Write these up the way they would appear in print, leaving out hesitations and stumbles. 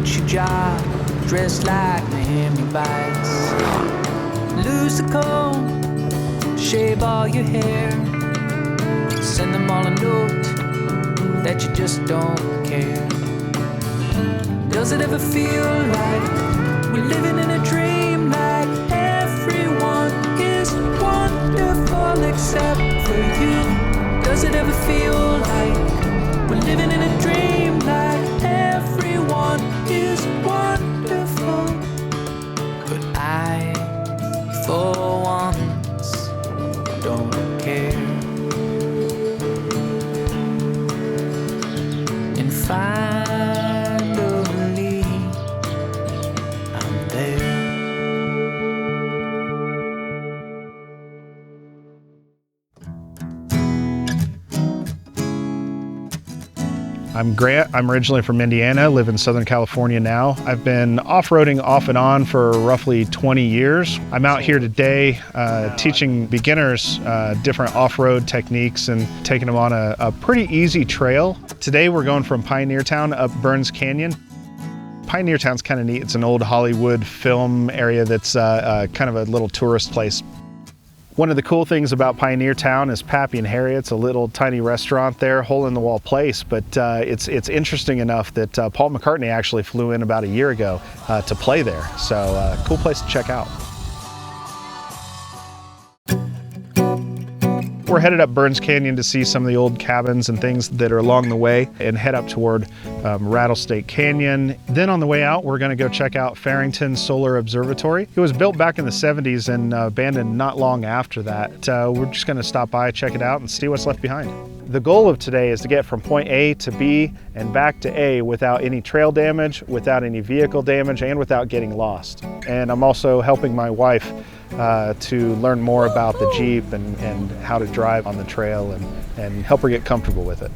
quit your job, dress like Miami Vice. Lose the comb, shave all your hair, send them all a note that you just don't care. Does it ever feel like we're living in a dream, like everyone is wonderful except for you? Does it ever feel like we're living in a dream, like everyone is wonderful? But I, for once, don't care. And finally, I'm there. I'm Grant. I'm originally from Indiana, live in Southern California now. I've been off-roading off and on for roughly 20 years. I'm out here today teaching beginners different off-road techniques and taking them on a pretty easy trail. Today we're going from Pioneer Town up Burns Canyon. Pioneer Town's kind of neat. It's an old Hollywood film area that's kind of a little tourist place. One of the cool things about Pioneer Town is Pappy and Harriet's, a little tiny restaurant there, hole-in-the-wall place, but it's interesting enough that Paul McCartney actually flew in about a year ago to play there. So cool place to check out. We're headed up Burns Canyon to see some of the old cabins and things that are along the way and head up toward Rattlesnake Canyon. Then on the way out, we're going to go check out Farrington Solar Observatory. It was built back in the 70s and abandoned not long after that. We're just going to stop by, check it out, and see what's left behind. The goal of today is to get from point A to B and back to A without any trail damage, without any vehicle damage, and without getting lost. And I'm also helping my wife to learn more about the Jeep and how to drive on the trail and help her get comfortable with it.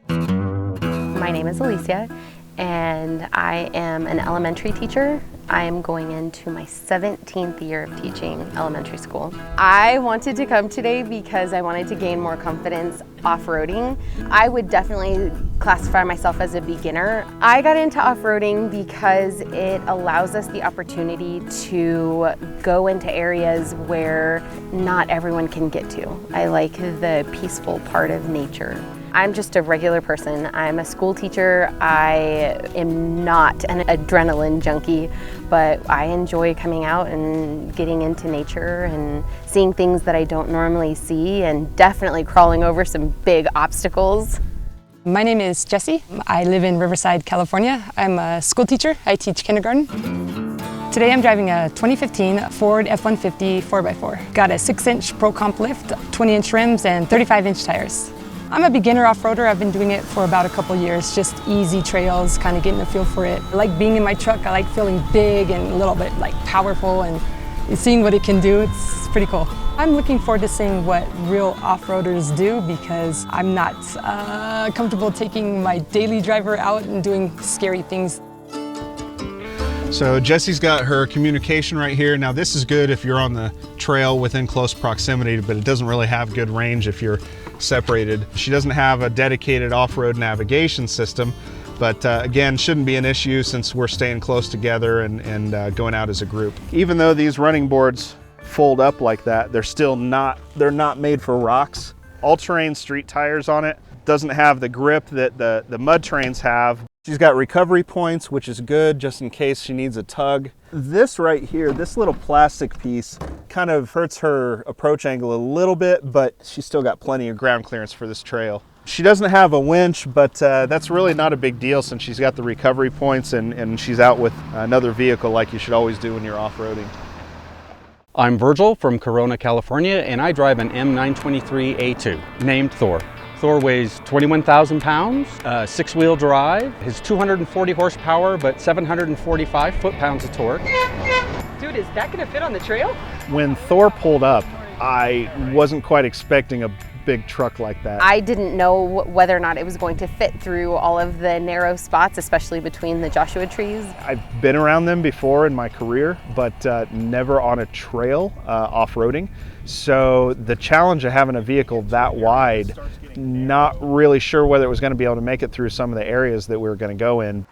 My name is Alicia and I am an elementary teacher. I am going into my 17th year of teaching elementary school. I wanted to come today because I wanted to gain more confidence off-roading. I would definitely classify myself as a beginner. I got into off-roading because it allows us the opportunity to go into areas where not everyone can get to. I like the peaceful part of nature. I'm just a regular person. I'm a school teacher. I am not an adrenaline junkie, but I enjoy coming out and getting into nature and seeing things that I don't normally see and definitely crawling over some big obstacles. My name is Jessie. I live in Riverside, California. I'm a school teacher. I teach kindergarten. Today I'm driving a 2015 Ford F-150 4x4. Got a 6-inch Pro Comp lift, 20-inch rims, and 35-inch tires. I'm a beginner off-roader. I've been doing it for about a couple years, just easy trails, kind of getting a feel for it. I like being in my truck. I like feeling big and a little bit like powerful and seeing what it can do. It's pretty cool. I'm looking forward to seeing what real off-roaders do because I'm not comfortable taking my daily driver out and doing scary things. So Jessie's got her communication right here. Now this is good if you're on the trail within close proximity, but it doesn't really have good range if you're separated. She doesn't have a dedicated off-road navigation system, but again, shouldn't be an issue since we're staying close together and going out as a group. Even though these running boards fold up like that, they're not made for rocks. All-terrain street tires on it. Doesn't have the grip that the mud trains have. She's got recovery points, which is good just in case she needs a tug. This right here, this little plastic piece kind of hurts her approach angle a little bit, but she's still got plenty of ground clearance for this trail. She doesn't have a winch, but that's really not a big deal since she's got the recovery points and she's out with another vehicle like you should always do when you're off-roading. I'm Virgil from Corona, California, and I drive an M923A2 named THOR. THOR weighs 21,000 pounds, 6-wheel drive, has 240 horsepower, but 745 foot-pounds of torque. Dude, is that gonna fit on the trail? When THOR pulled up, I wasn't quite expecting a big truck like that. I didn't know whether or not it was going to fit through all of the narrow spots, especially between the Joshua trees. I've been around them before in my career, but never on a trail off-roading. So the challenge of having a vehicle that wide, not really sure whether it was going to be able to make it through some of the areas that we were going to go in.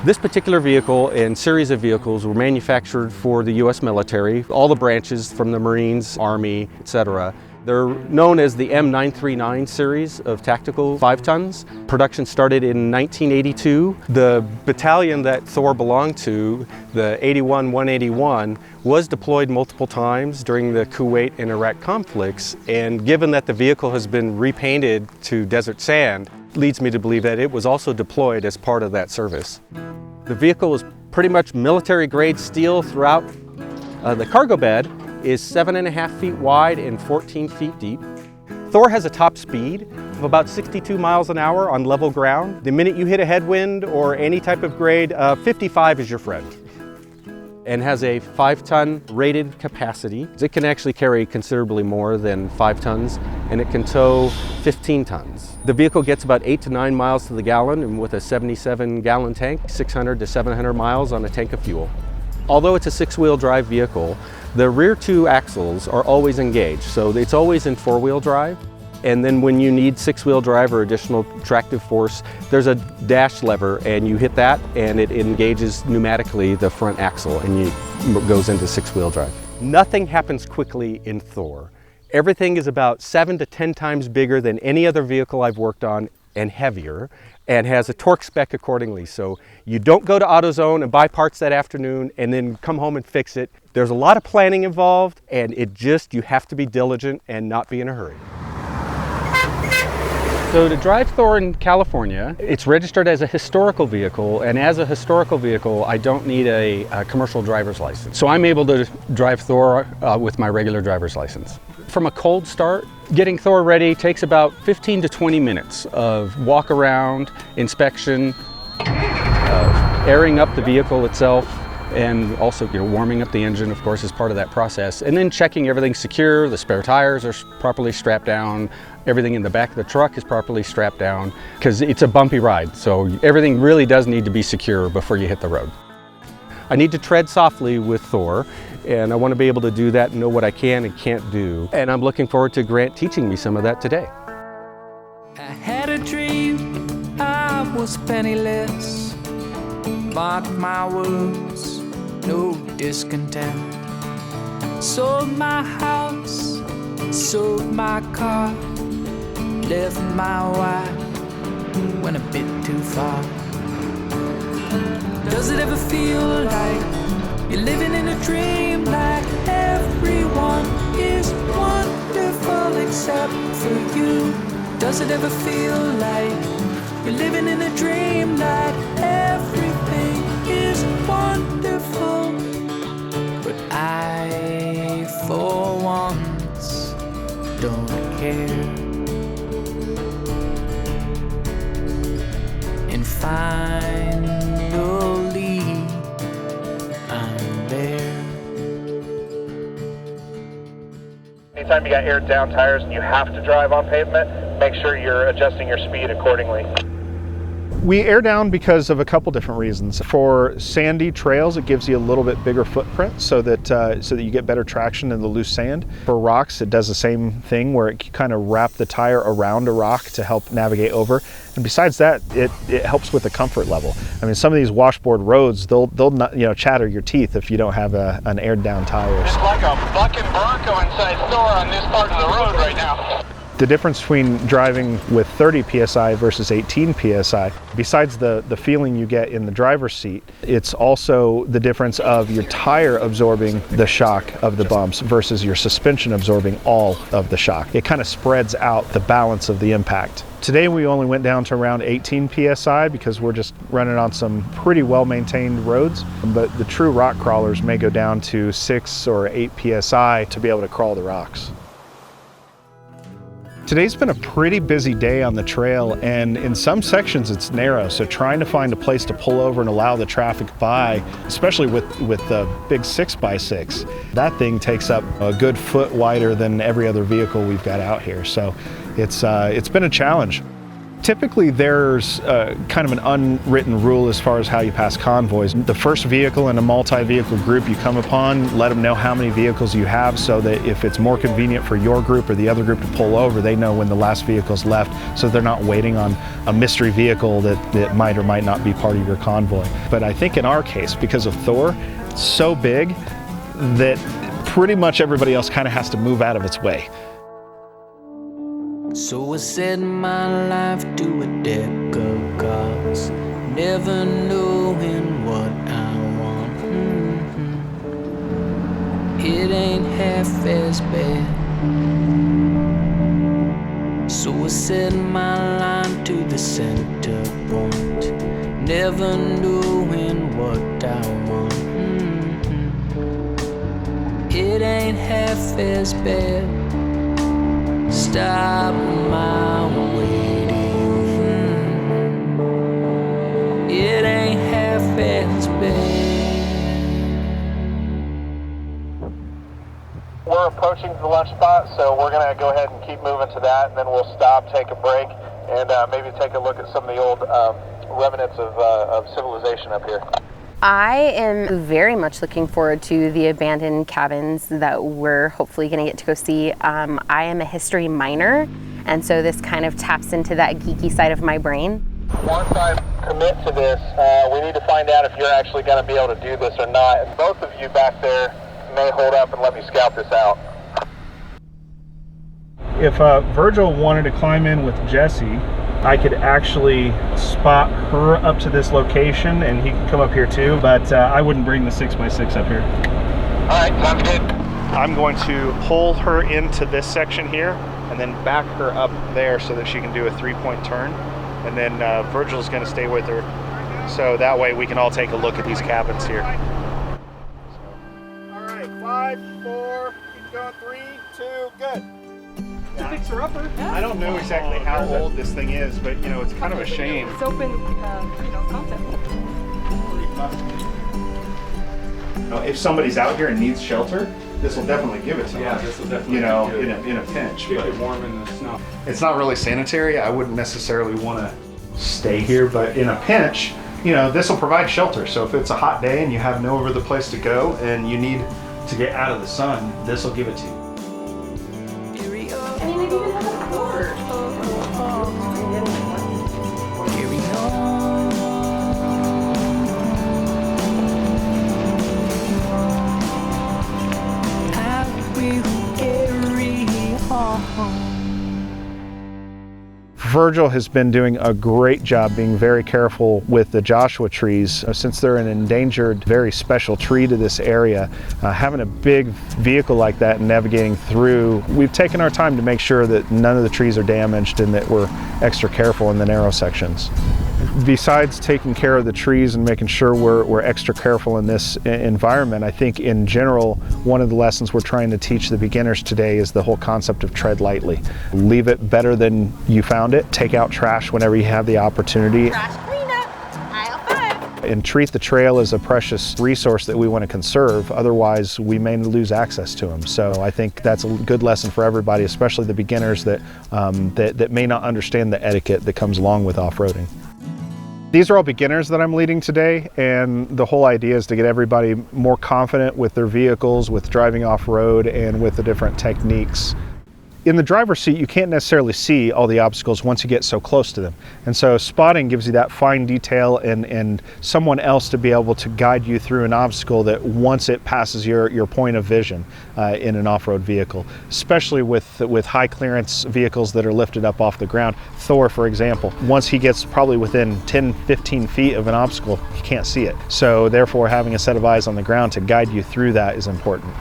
This particular vehicle and series of vehicles were manufactured for the U.S. military, all the branches from the Marines, Army, etc. They're known as the M939 series of tactical 5 tons. Production started in 1982. The battalion that THOR belonged to, the 81-181, was deployed multiple times during the Kuwait and Iraq conflicts, and given that the vehicle has been repainted to desert sand, leads me to believe that it was also deployed as part of that service. The vehicle is pretty much military grade steel throughout. The cargo bed is 7.5 feet wide and 14 feet deep. THOR has a top speed of about 62 miles an hour on level ground. The minute you hit a headwind or any type of grade, 55 is your friend. And has a 5-ton rated capacity. It can actually carry considerably more than 5 tons, and it can tow 15 tons. The vehicle gets about 8 to 9 miles to the gallon, and with a 77-gallon tank, 600 to 700 miles on a tank of fuel. Although it's a 6-wheel drive vehicle, the rear 2 axles are always engaged, so it's always in 4-wheel drive. And then when you need 6-wheel drive or additional tractive force, there's a dash lever, and you hit that and it engages pneumatically the front axle, and it goes into 6-wheel drive. Nothing happens quickly in THOR. Everything is about 7 to 10 times bigger than any other vehicle I've worked on, and heavier, and has a torque spec accordingly. So you don't go to AutoZone and buy parts that afternoon and then come home and fix it. There's a lot of planning involved, and you have to be diligent and not be in a hurry. So to drive THOR in California, it's registered as a historical vehicle, and as a historical vehicle, I don't need a commercial driver's license. So I'm able to drive THOR with my regular driver's license. From a cold start, getting THOR ready takes about 15 to 20 minutes of walk around, inspection, airing up the vehicle itself, and also warming up the engine, of course, is part of that process. And then checking everything's secure, the spare tires are properly strapped down, everything in the back of the truck is properly strapped down, because it's a bumpy ride, so everything really does need to be secure before you hit the road. I need to tread softly with THOR, and I want to be able to do that and know what I can and can't do. And I'm looking forward to Grant teaching me some of that today. I had a dream, I was penniless. Mark my words, no discontent. Sold my house, sold my car, left my wife, went a bit too far. Does it ever feel like you're living in a dream, like everyone is wonderful except for you? Does it ever feel like you're living in a dream, like everything is wonderful? But I, for once, don't care. And finally, I'm there. Anytime you got aired down tires and you have to drive on pavement, make sure you're adjusting your speed accordingly. We air down because of a couple different reasons. For sandy trails, it gives you a little bit bigger footprint so that you get better traction in the loose sand. For rocks, it does the same thing where it kind of wrap the tire around a rock to help navigate over. And besides that, it helps with the comfort level. I mean, some of these washboard roads, they'll not, chatter your teeth if you don't have an aired down tire. It's like a bucking Bronco inside THOR on this part of the road right now. The difference between driving with 30 PSI versus 18 PSI, besides the feeling you get in the driver's seat, it's also the difference of your tire absorbing the shock of the bumps versus your suspension absorbing all of the shock. It kind of spreads out the balance of the impact. Today we only went down to around 18 PSI because we're just running on some pretty well-maintained roads, but the true rock crawlers may go down to 6 or 8 PSI to be able to crawl the rocks. Today's been a pretty busy day on the trail, and in some sections it's narrow, so trying to find a place to pull over and allow the traffic by, especially with the big 6x6, that thing takes up a good foot wider than every other vehicle we've got out here, so it's been a challenge. Typically there's kind of an unwritten rule as far as how you pass convoys. The first vehicle in a multi-vehicle group you come upon, let them know how many vehicles you have so that if it's more convenient for your group or the other group to pull over, they know when the last vehicle's left so they're not waiting on a mystery vehicle that might or might not be part of your convoy. But I think in our case, because of THOR, it's so big that pretty much everybody else kind of has to move out of its way. So I set my life to a deck of cards, never knowing what I want. It ain't half as bad. So I set my line to the center point, never knowing what I want. It ain't half as bad. Stop my waiting. It ain't half as bad. We're approaching the lunch spot, so we're going to go ahead and keep moving to that, and then we'll stop, take a break, and maybe take a look at some of the old remnants of civilization up here. I am very much looking forward to the abandoned cabins that we're hopefully going to get to go see. I am a history minor, and so this kind of taps into that geeky side of my brain. Once I commit to this, we need to find out if you're actually going to be able to do this or not. And both of you back there may hold up and let me scout this out. If Virgil wanted to climb in with Jesse, I could actually spot her up to this location and he could come up here too, but I wouldn't bring the 6x6 up here. All right, sounds good. I'm going to pull her into this section here and then back her up there so that she can do a 3-point turn. And then Virgil's going to stay with her. So that way we can all take a look at these cabins here. All right, 5, 4, keep going, 3, 2, good. Fixer upper. I don't know exactly how old this thing is, but you know, it's kind of a shame. It's open, concept. If somebody's out here and needs shelter, this will definitely give it to them. Yeah, this will definitely in a pinch. Keep But it warm in the snow. it's not really sanitary. I wouldn't necessarily want to stay here, but in a pinch, you know, this will provide shelter. So if it's a hot day and you have no other place to go and you need to get out of the sun, this will give it to you. Virgil has been doing a great job being very careful with the Joshua trees. Since they're an endangered, very special tree to this area, having a big vehicle like that and navigating through, we've taken our time to make sure that none of the trees are damaged and that we're extra careful in the narrow sections. Besides taking care of the trees and making sure we're extra careful in this environment, I think in general, one of the lessons we're trying to teach the beginners today is the whole concept of tread lightly. Leave it better than you found it. Take out trash whenever you have the opportunity. Trash cleanup, aisle 5. And treat the trail as a precious resource that we want to conserve. Otherwise, we may lose access to them. So I think that's a good lesson for everybody, especially the beginners that may not understand the etiquette that comes along with off-roading. These are all beginners that I'm leading today, and the whole idea is to get everybody more confident with their vehicles, with driving off-road, and with the different techniques. In the driver's seat, you can't necessarily see all the obstacles once you get so close to them. And so spotting gives you that fine detail and someone else to be able to guide you through an obstacle that once it passes your point of vision in an off-road vehicle, especially with high clearance vehicles that are lifted up off the ground. THOR, for example, once he gets probably within 10, 15 feet of an obstacle, he can't see it. So therefore, having a set of eyes on the ground to guide you through that is important.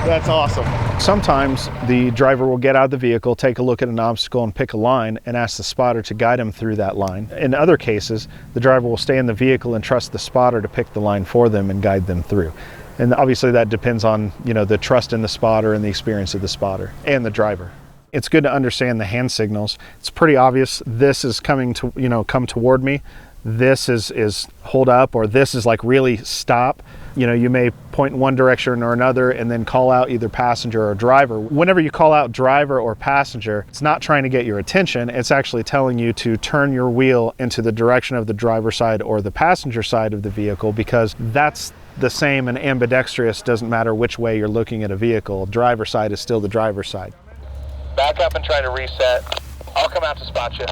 That's awesome. Sometimes the driver will get out of the vehicle, take a look at an obstacle and pick a line and ask the spotter to guide him through that line. In other cases, the driver will stay in the vehicle and trust the spotter to pick the line for them and guide them through. And obviously that depends on, you know, the trust in the spotter and the experience of the spotter and the driver. It's good to understand the hand signals. It's pretty obvious this is coming to, you know, come toward me. This is hold up, or this is like really stop. You know, you may point in one direction or another and then call out either passenger or driver. Whenever you call out driver or passenger, it's not trying to get your attention. It's actually telling you to turn your wheel into the direction of the driver's side or the passenger side of the vehicle, because that's the same and ambidextrous. Doesn't matter which way you're looking at a vehicle. Driver's side is still the driver's side. Back up and try to reset. I'll come out to spot you.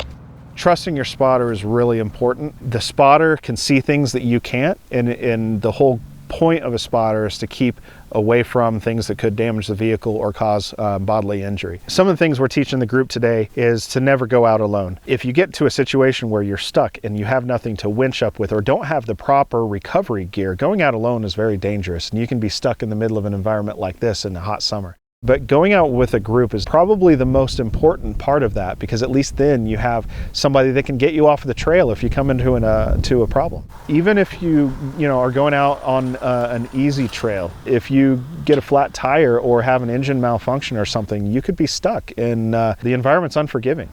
Trusting your spotter is really important. The spotter can see things that you can't, and the whole point of a spotter is to keep away from things that could damage the vehicle or cause bodily injury. Some of the things we're teaching the group today is to never go out alone. If you get to a situation where you're stuck and you have nothing to winch up with or don't have the proper recovery gear, going out alone is very dangerous, and you can be stuck in the middle of an environment like this in the hot summer. But going out with a group is probably the most important part of that, because at least then you have somebody that can get you off of the trail if you come into to a problem. Even if you are going out on an easy trail, if you get a flat tire or have an engine malfunction or something, you could be stuck, and the environment's unforgiving.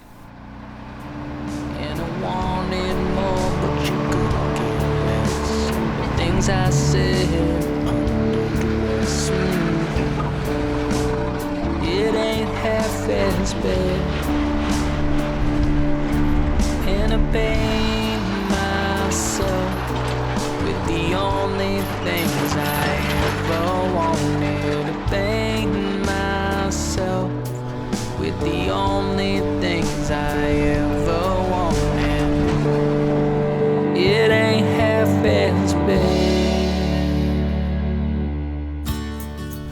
And I wanted more, but you couldn't care less. The things I said under duress. It ain't half as bad. And I paint myself with the only things I ever wanted. I paint myself with the only things I ever wanted. It ain't half as bad.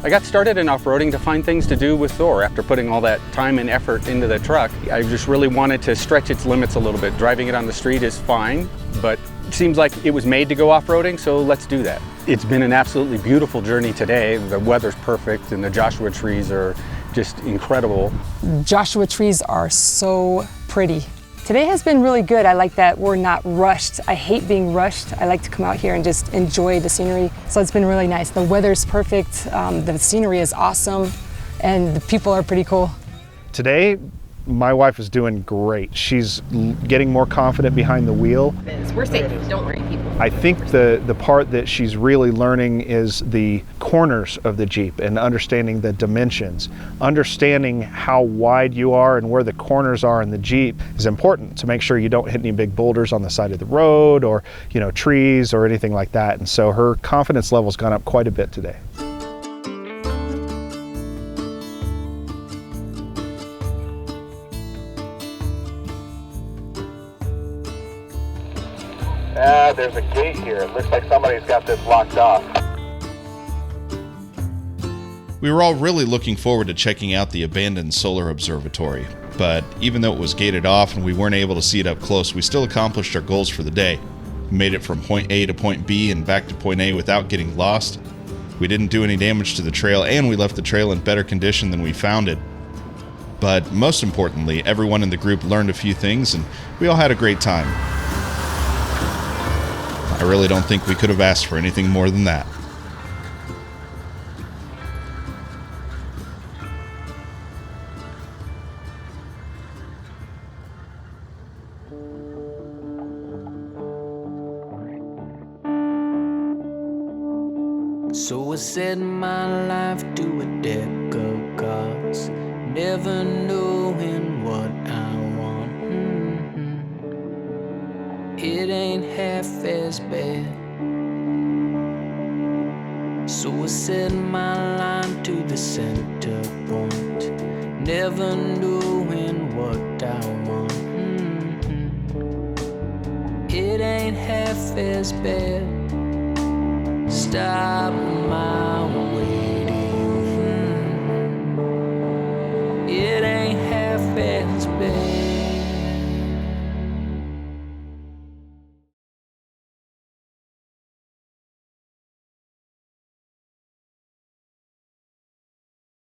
I got started in off-roading to find things to do with THOR. After putting all that time and effort into the truck, I just really wanted to stretch its limits a little bit. Driving it on the street is fine, but it seems like it was made to go off-roading, so let's do that. It's been an absolutely beautiful journey today. The weather's perfect and the Joshua trees are just incredible. Joshua trees are so pretty. Today has been really good. I like that we're not rushed. I hate being rushed. I like to come out here and just enjoy the scenery. So it's been really nice. The weather's perfect, the scenery is awesome, and the people are pretty cool. Today, my wife is doing great. She's getting more confident behind the wheel. We're safe, don't worry, people. I think the part that she's really learning is the corners of the Jeep and understanding the dimensions. Understanding how wide you are and where the corners are in the Jeep is important to make sure you don't hit any big boulders on the side of the road or, trees or anything like that. And so her confidence level's gone up quite a bit today. There's a gate here. It looks like somebody's got this locked off. We were all really looking forward to checking out the abandoned solar observatory, but even though it was gated off and we weren't able to see it up close, we still accomplished our goals for the day. We made it from point A to point B and back to point A without getting lost. We didn't do any damage to the trail, and we left the trail in better condition than we found it. But most importantly, everyone in the group learned a few things, and we all had a great time. I really don't think we could have asked for anything more than that. So I set my life to a deck of cards, never knowing what I want. It ain't half as bad. So I set my line to the center point, never knowing what I want. It ain't half as bad. Stop my